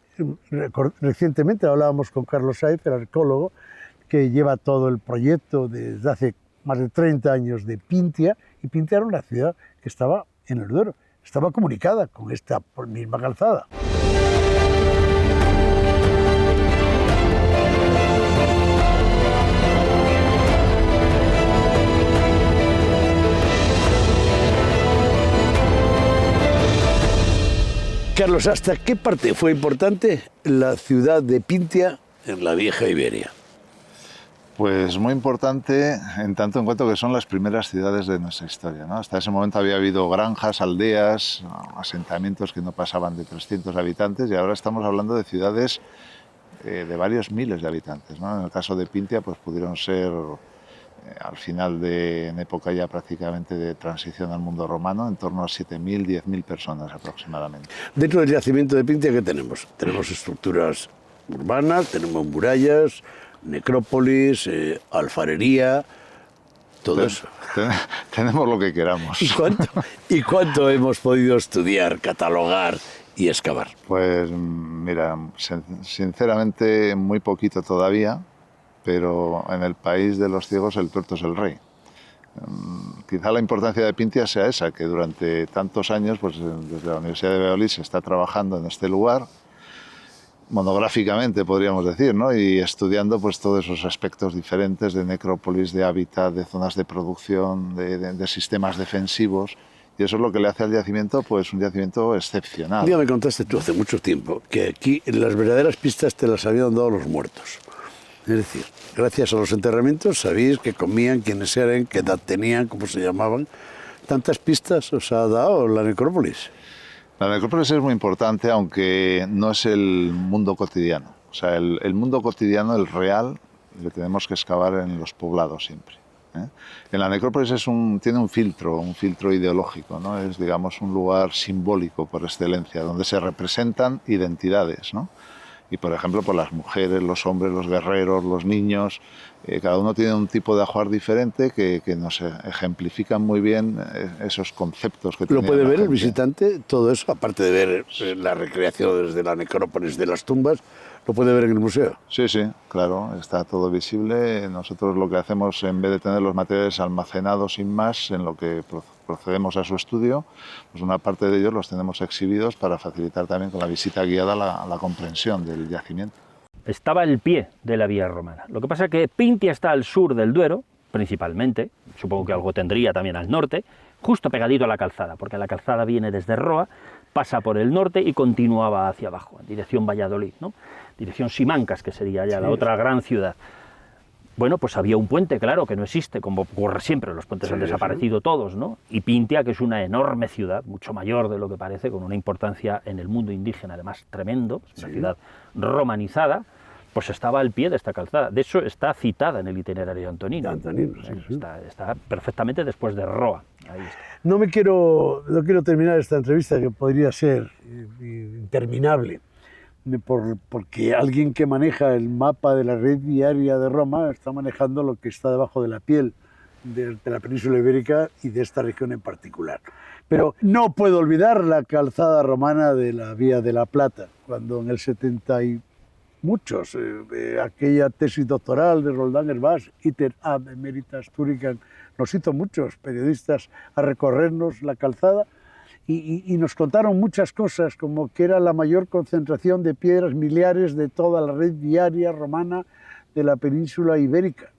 recientemente hablábamos con Carlos Sáez, el arqueólogo, que lleva todo el proyecto desde hace más de 30 años de Pintia, y Pintia era una ciudad que estaba en el Duero, estaba comunicada con esta misma calzada. Carlos, ¿hasta qué parte fue importante la ciudad de Pintia en la vieja Iberia? Pues muy importante en tanto en cuanto que son las primeras ciudades de nuestra historia, ¿no? Hasta ese momento había habido granjas, aldeas, asentamientos que no pasaban de 300 habitantes y ahora estamos hablando de ciudades de varios miles de habitantes, ¿no? En el caso de Pintia pues pudieron ser al final en época ya prácticamente de transición al mundo romano, en torno a 7.000, 10.000 personas aproximadamente. Dentro del yacimiento de Pintia, ¿qué tenemos? Tenemos estructuras urbanas, tenemos murallas, necrópolis, alfarería, todo eso. Tenemos lo que queramos. ¿Y cuánto hemos podido estudiar, catalogar y excavar? Pues mira, sinceramente muy poquito todavía, pero en el país de los ciegos el tuerto es el rey. Quizá la importancia de Pintia sea esa, que durante tantos años, pues desde la Universidad de Valladolid se está trabajando en este lugar, monográficamente podríamos decir, ¿no? Y estudiando pues todos esos aspectos diferentes de necrópolis, de hábitat, de zonas de producción, de sistemas defensivos, y eso es lo que le hace al yacimiento pues un yacimiento excepcional. Un día me contaste tú hace mucho tiempo que aquí las verdaderas pistas te las habían dado los muertos. Es decir, gracias a los enterramientos sabéis qué comían, quiénes eran, qué edad tenían, cómo se llamaban. ¿Tantas pistas os ha dado la necrópolis? La necrópolis es muy importante, aunque no es el mundo cotidiano. O sea, el mundo cotidiano, el real, le tenemos que excavar en los poblados siempre, ¿eh? En la necrópolis tiene un filtro ideológico, ¿no? Es, digamos, un lugar simbólico por excelencia, donde se representan identidades, ¿no? Y, por ejemplo, por las mujeres, los hombres, los guerreros, los niños, cada uno tiene un tipo de ajuar diferente que nos ejemplifican muy bien esos conceptos que ¿Lo puede ver el gente. visitante? Todo eso, aparte de ver la recreación desde la necrópolis de las tumbas, ¿lo puede ver en el museo? Sí, sí, claro, está todo visible. Nosotros lo que hacemos, en vez de tener los materiales almacenados sin más, en lo que procedemos a su estudio, pues una parte de ellos los tenemos exhibidos para facilitar también con la visita guiada la comprensión del yacimiento. Estaba el pie de la vía romana. Lo que pasa es que Pintia está al sur del Duero, principalmente, supongo que algo tendría también al norte, justo pegadito a la calzada, porque la calzada viene desde Roa, pasa por el norte y continuaba hacia abajo, en dirección Valladolid, ¿no? Dirección Simancas, que sería ya la otra gran ciudad. Bueno, pues había un puente, claro, que no existe, como ocurre siempre, los puentes han desaparecido todos, ¿no? Y Pintia, que es una enorme ciudad, mucho mayor de lo que parece, con una importancia en el mundo indígena, además tremendo, es una ciudad romanizada, pues estaba al pie de esta calzada. De hecho, está citada en el itinerario antonino. Está perfectamente después de Roa. Ahí está. No quiero terminar esta entrevista, que podría ser interminable, porque alguien que maneja el mapa de la red viaria de Roma está manejando lo que está debajo de la piel de la península ibérica y de esta región en particular. Pero no puedo olvidar la calzada romana de la Vía de la Plata, cuando en el 70 y muchos, aquella tesis doctoral de Roldán Herbás, Iter ab emeritas Thüringen, nos hizo muchos periodistas a recorrernos la calzada y nos contaron muchas cosas, como que era la mayor concentración de piedras miliares de toda la red viaria romana de la península ibérica.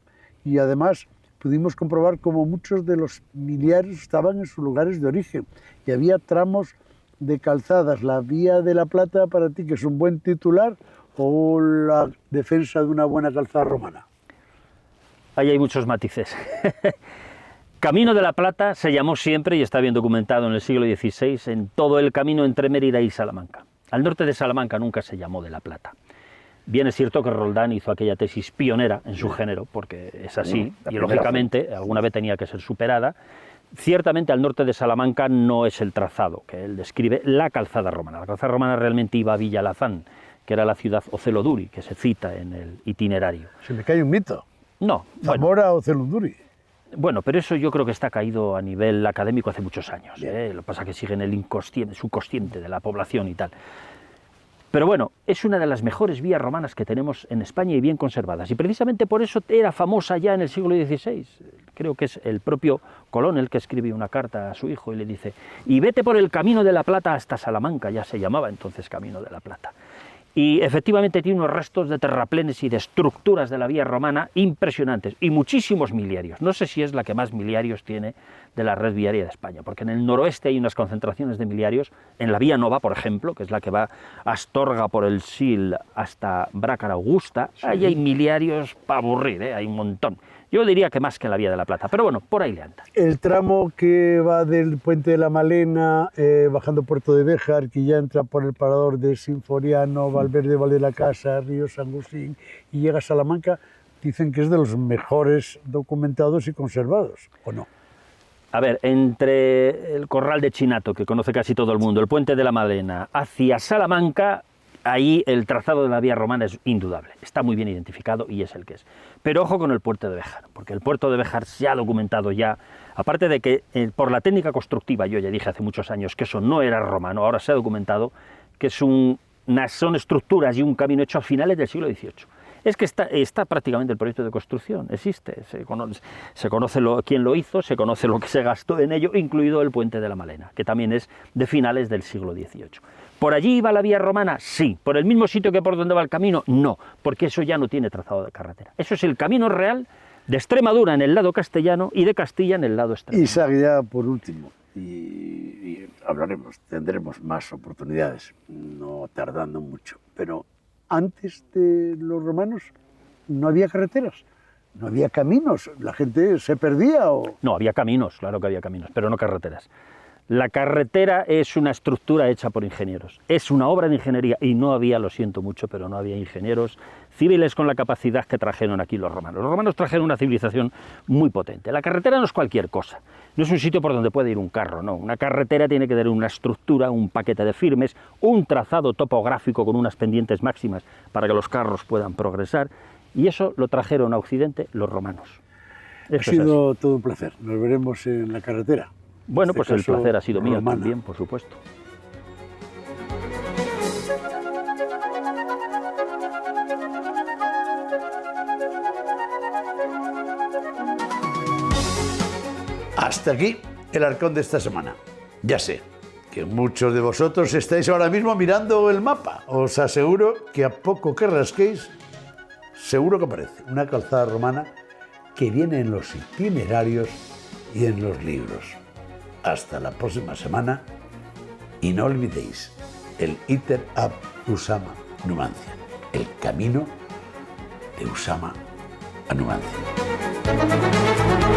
Y además pudimos comprobar cómo muchos de los miliares estaban en sus lugares de origen y había tramos de calzadas. La Vía de la Plata, para ti, que es un buen titular, o la defensa de una buena calzada romana. Ahí hay muchos matices. Camino de la Plata se llamó siempre, y está bien documentado en el siglo XVI, en todo el camino entre Mérida y Salamanca. Al norte de Salamanca nunca se llamó de la Plata. Bien es cierto que Roldán hizo aquella tesis pionera en su género, porque es así, y lógicamente alguna vez tenía que ser superada. Ciertamente al norte de Salamanca no es el trazado que él describe, la calzada romana. La calzada romana realmente iba a Villalazán, que era la ciudad Oceloduri, que se cita en el itinerario. Se me cae un mito. No. Zamora Oceloduri. Bueno, pero eso yo creo que está caído a nivel académico hace muchos años. Lo que pasa es que sigue en el subconsciente de la población y tal. Pero bueno, es una de las mejores vías romanas que tenemos en España y bien conservadas. Y precisamente por eso era famosa ya en el siglo XVI. Creo que es el propio Colón el que escribe una carta a su hijo y le dice: y vete por el Camino de la Plata hasta Salamanca, ya se llamaba entonces Camino de la Plata. Y efectivamente tiene unos restos de terraplenes y de estructuras de la vía romana impresionantes, y muchísimos miliarios. No sé si es la que más miliarios tiene de la red viaria de España, porque en el noroeste hay unas concentraciones de miliarios, en la Vía Nova, por ejemplo, que es la que va a Astorga por el Sil hasta Brácara Augusta, ahí hay miliarios para aburrir, hay un montón. Yo diría que más que en la Vía de la Plata, pero bueno, por ahí le anda. El tramo que va del Puente de la Malena, bajando Puerto de Béjar, que ya entra por el parador de Sinforiano, Valverde, Val de la Casa, Río San Agustín, y llega a Salamanca, dicen que es de los mejores documentados y conservados, ¿o no? A ver, entre el Corral de Chinato, que conoce casi todo el mundo, el Puente de la Malena, hacia Salamanca, ahí el trazado de la vía romana es indudable, está muy bien identificado y es el que es. Pero ojo con el puerto de Béjar, porque el puerto de Béjar se ha documentado ya, aparte de que por la técnica constructiva, yo ya dije hace muchos años que eso no era romano, ahora se ha documentado que son estructuras y un camino hecho a finales del siglo XVIII. Es que está prácticamente el proyecto de construcción, existe, se conoce quién lo hizo, se conoce lo que se gastó en ello, incluido el Puente de la Malena, que también es de finales del siglo XVIII. ¿Por allí iba la vía romana? Sí. ¿Por el mismo sitio que por donde va el camino? No, porque eso ya no tiene trazado de carretera. Eso es el camino real de Extremadura en el lado castellano y de Castilla en el lado extremo. Y ya por último, y hablaremos, tendremos más oportunidades, no tardando mucho, pero antes de los romanos no había carreteras, no había caminos, la gente se perdía o... No, había caminos, claro que había caminos, pero no carreteras. La carretera es una estructura hecha por ingenieros, es una obra de ingeniería y no había, lo siento mucho, pero no había ingenieros civiles con la capacidad que trajeron aquí los romanos. Los romanos trajeron una civilización muy potente. La carretera no es cualquier cosa, no es un sitio por donde puede ir un carro, no. Una carretera tiene que tener una estructura, un paquete de firmes, un trazado topográfico con unas pendientes máximas para que los carros puedan progresar, y eso lo trajeron a Occidente los romanos. Ha sido todo un placer, nos veremos en la carretera. Bueno, pues el placer ha sido mío también, por supuesto. Hasta aquí el Arcón de esta semana. Ya sé que muchos de vosotros estáis ahora mismo mirando el mapa. Os aseguro que a poco que rasquéis, seguro que aparece una calzada romana que viene en los itinerarios y en los libros. Hasta la próxima semana y no olvidéis el Iter ab Usama Numancia, el camino de Usama a Numancia.